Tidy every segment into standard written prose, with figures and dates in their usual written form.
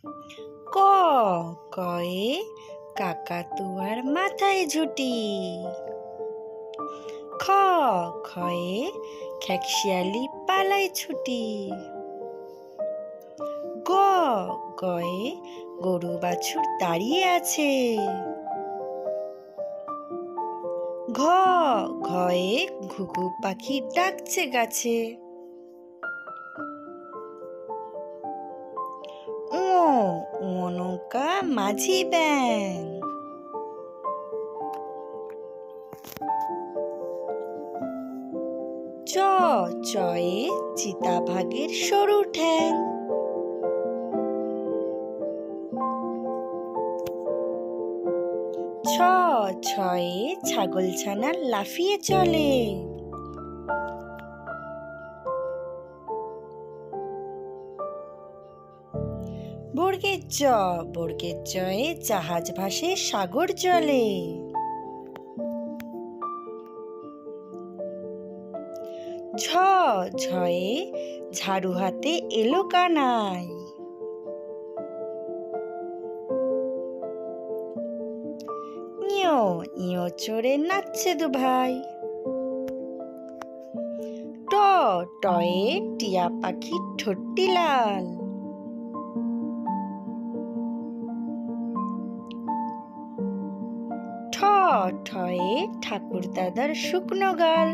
ক কয়ে কাকাতুয়ার মাথায় ঝুঁটি। খ খয়ে খেকশিয়ালি পালায় ছুটি। গ গয়ে গরু বাছুর দাঁড়িয়ে আছে। ঘ ঘয়ে ঘুঘু পাখি ডাকছে গাছে। ও নৌকা মাঝি ব্যাং। চ চয়ে চিতাবাঘের সরু ঠ্যাং। ছ ছয়ে ছাগলছানা লাফিয়ে চলে। বর্গের জয়ে জাহাজ ভাসে সাগর জলে। ঝ ঝয়ে ঝাড়ু হাতে এলো কানাই। ইয়ো চড়ে নাচছে দু ভাই। ট টয়ে টিয়া পাখি ঠোঁটটি লাল। ঠ ঠয়ে ঠাকুর দাদার শুকনো গাল।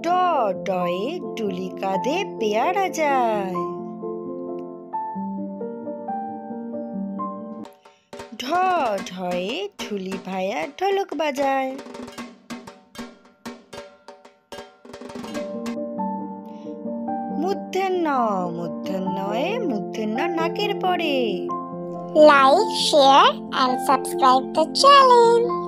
ড ডয়ে টুলি কাঁধে পেয়ারা যায়। ঢ ঢয়ে ঢুলি ভায়া ঢোলক বাজায়। মূর্ধন্যয়ে মূর্ধন্য নাকের পরে। Like, share and subscribe the channel.